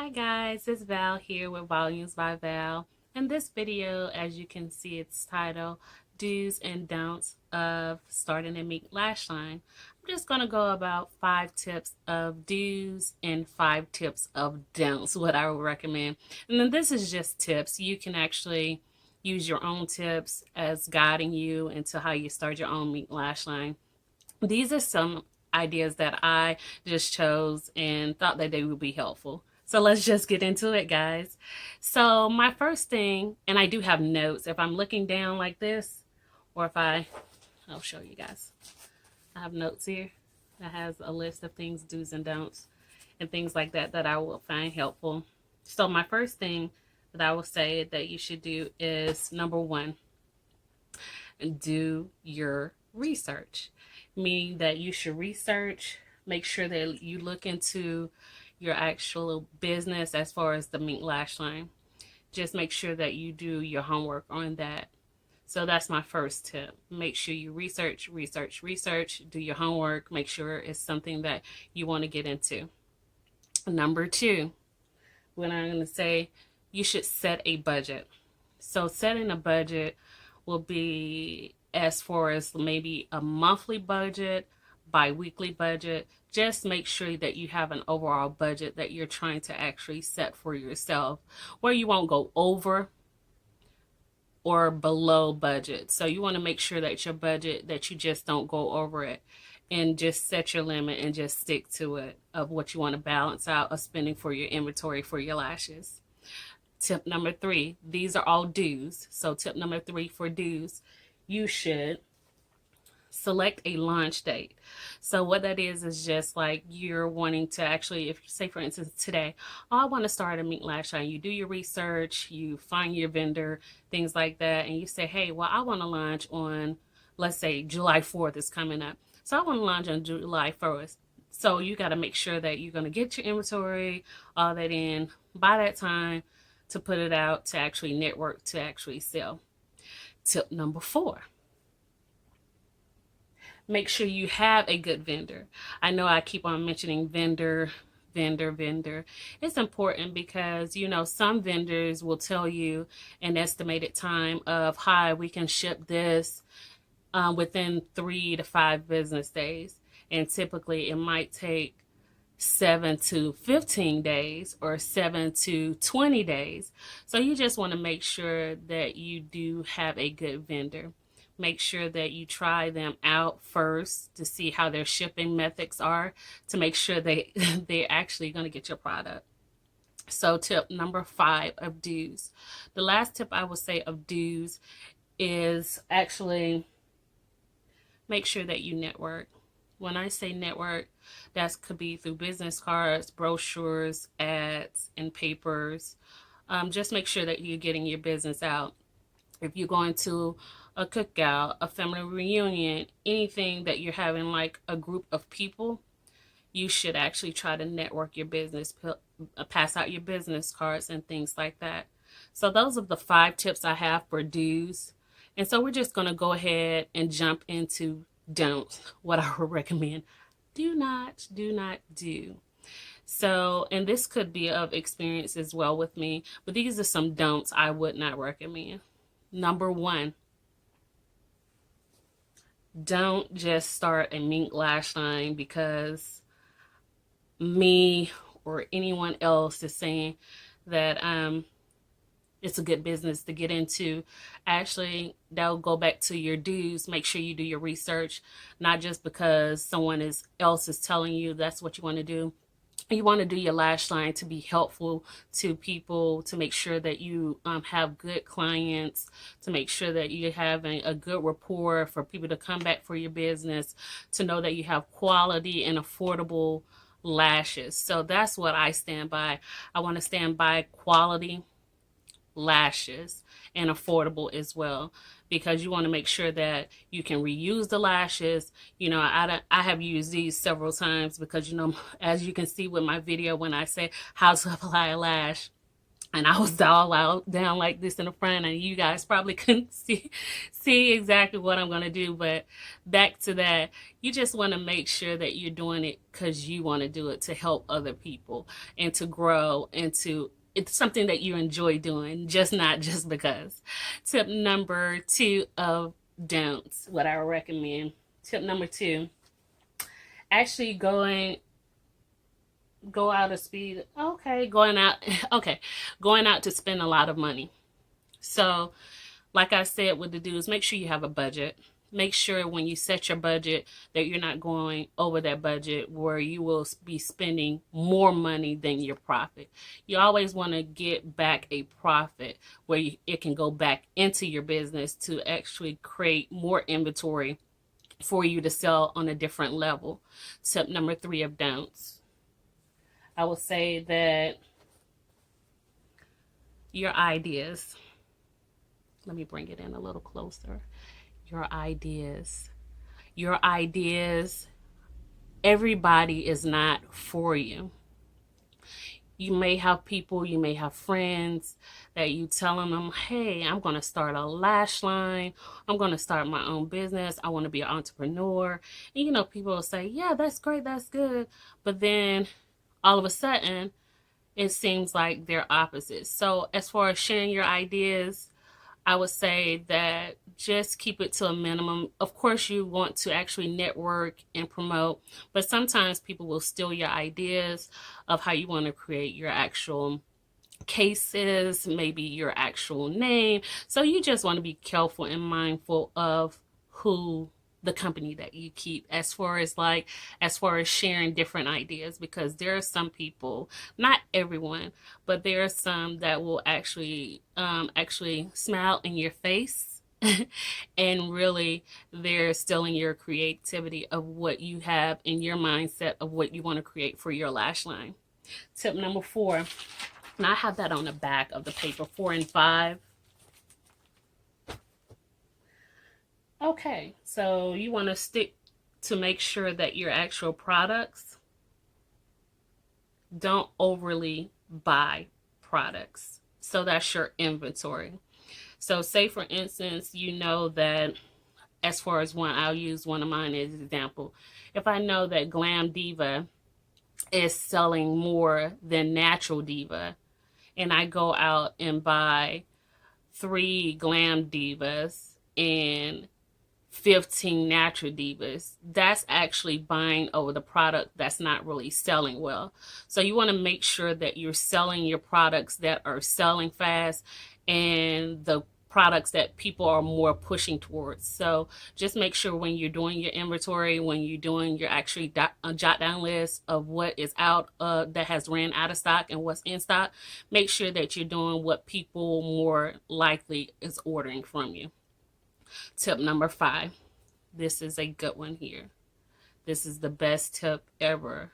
Hi guys, it's Val here with Volumes by Val. In this video, as you can see, it's titled Do's and Don'ts of Starting a Mink Lash Line. I'm just going to go about 5 tips of do's and 5 tips of don'ts, what I would recommend. And then this is just tips. You can actually use your own tips as guiding you into how you start your own mink lash line. These are some ideas that I just chose and thought that they would be helpful. So let's just get into it, guys. So my first thing, and I do have notes. If I'm looking down like this, or if I'll show you guys. I have notes here that has a list of things, do's and don'ts, and things like that that I will find helpful. So my first thing that I will say that you should do is number 1, do your research. Meaning that you should research, make sure that you look into your actual business as far as the mink lash line. Just make sure that you do your homework on that. So that's my first tip. Make sure you research, do your homework, make sure it's something that you want to get into. Number 2, when I'm going to say you should set a budget. So setting a budget will be as far as maybe a monthly budget, bi-weekly budget. Just make sure that you have an overall budget that you're trying to actually set for yourself, where you won't go over or below budget. So you want to make sure that your budget, that you just don't go over it, and just set your limit and just stick to it of what you want to balance out of spending for your inventory for your lashes. Tip number 3, these are all do's. So tip number 3 for do's, you should select a launch date. So what that is just like you're wanting to actually, if say for instance today, oh, I want to start a mink lash line. You do your research, you find your vendor, things like that, and you say, hey, well, I want to launch on, let's say July 4th is coming up. So I want to launch on July 1st. So you got to make sure that you're going to get your inventory, all that in by that time to put it out, to actually network, to actually sell. Tip number 4. Make sure you have a good vendor. I know I keep on mentioning vendor. It's important because, you know, some vendors will tell you an estimated time of, hi, we can ship this within 3 to 5 business days. And typically it might take 7 to 15 days or 7 to 20 days. So you just want to make sure that you do have a good vendor. Make sure that you try them out first to see how their shipping methods are, to make sure they're actually going to get your product. So tip number 5 of do's. The last tip I would say of do's is actually make sure that you network. When I say network, that could be through business cards, brochures, ads, and papers. Just make sure that you're getting your business out. If you're going to a cookout, a family reunion, anything that you're having like a group of people, you should actually try to network your business, pass out your business cards and things like that. So those are the 5 tips I have for do's. And so we're just going to go ahead and jump into don'ts, what I would recommend. Do not do. So, and this could be of experience as well with me, but these are some don'ts I would not recommend. Number 1, don't just start a mink lash line because me or anyone else is saying that it's a good business to get into. Actually, that'll go back to your do's. Make sure you do your research, not just because someone else is telling you that's what you want to do. You want to do your lash line to be helpful to people, to make sure that you have good clients, to make sure that you have a good rapport for people to come back for your business, to know that you have quality and affordable lashes. So that's what I stand by. I want to stand by quality lashes and affordable as well, because you want to make sure that you can reuse the lashes. You know, I have used these several times because, you know, as you can see with my video when I say how to apply a lash, and I was all out down like this in the front, and you guys probably couldn't see exactly what I'm going to do. But back to that, you just want to make sure that you're doing it because you want to do it to help other people and to grow and to it's something that you enjoy doing, just not just because. Tip number 2 of don'ts, what I recommend. Tip number 2, actually go out of speed. Okay, going out. Okay, going out to spend a lot of money. So, like I said, what to do is make sure you have a budget. Make sure when you set your budget that you're not going over that budget where you will be spending more money than your profit. You always want to get back a profit where it can go back into your business to actually create more inventory for you to sell on a different level. Tip number 3 of don'ts. I will say that your ideas, let me bring it in a little closer. Your ideas, everybody is not for you. You may have people, you may have friends that you telling them, hey, I'm going to start a lash line. I'm going to start my own business. I want to be an entrepreneur. And, you know, people will say, yeah, that's great. That's good. But then all of a sudden, it seems like they're opposites. So as far as sharing your ideas, I would say that just keep it to a minimum. Of course, you want to actually network and promote, but sometimes people will steal your ideas of how you want to create your actual cases, maybe your actual name. So you just want to be careful and mindful of who the company that you keep as far as sharing different ideas, because there are some people, not everyone, but there are some that will actually smile in your face and really they're stealing your creativity of what you have in your mindset of what you want to create for your lash line. Tip number 4, and I have that on the back of the paper, 4 and 5. Okay, so you want to stick to make sure that your actual products don't overly buy products. So that's your inventory. So say for instance, you know that as far as I'll use one of mine as an example. If I know that Glam Diva is selling more than Natural Diva, and I go out and buy 3 Glam Divas and 15 Natural Divas, that's actually buying over the product that's not really selling well. So you want to make sure that you're selling your products that are selling fast and the products that people are more pushing towards. So just make sure when you're doing your inventory, when you're doing your actually jot down list of what is out that has ran out of stock and what's in stock, make sure that you're doing what people more likely is ordering from you. Tip number 5. This is a good one here. This is the best tip ever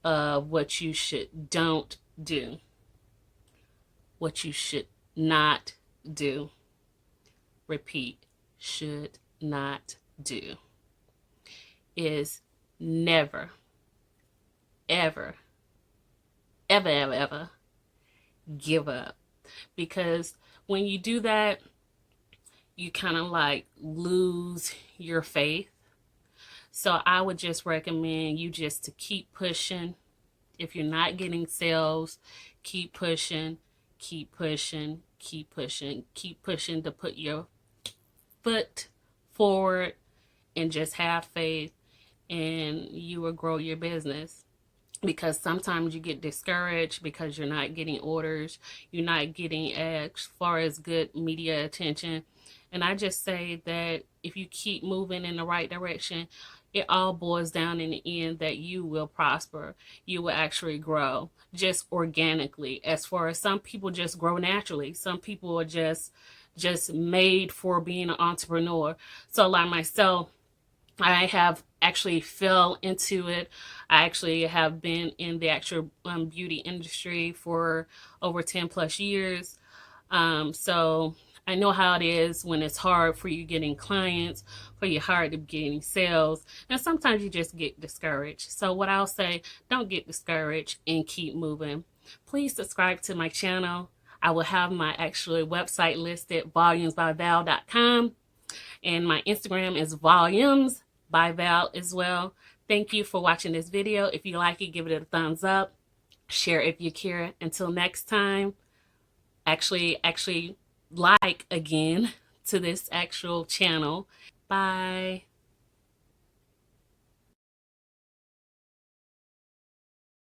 of what you don't do. What you should not do. Repeat, should not do. Is never, ever, ever, ever, ever give up. Because when you do that, you kind of like lose your faith. So I would just recommend you just to keep pushing. If you're not getting sales, keep pushing, keep pushing, keep pushing, keep pushing to put your foot forward and just have faith, and you will grow your business. Because sometimes you get discouraged because you're not getting orders, you're not getting as far as good media attention. And I just say that if you keep moving in the right direction, it all boils down in the end that you will prosper. You will actually grow just organically. As far as some people just grow naturally. Some people are just made for being an entrepreneur. So like myself, I have actually fell into it. I actually have been in the actual beauty industry for over 10 plus years. So I know how it is when it's hard for you getting clients, for you hard to getting sales, and sometimes you just get discouraged. So what I'll say, don't get discouraged and keep moving. Please subscribe to my channel. I will have my actual website listed, volumesbyval.com, and my Instagram is volumes by Val as well. Thank you for watching this video. If you like it, give it a thumbs up. Share if you care. Until next time, actually like again to this actual channel. Bye.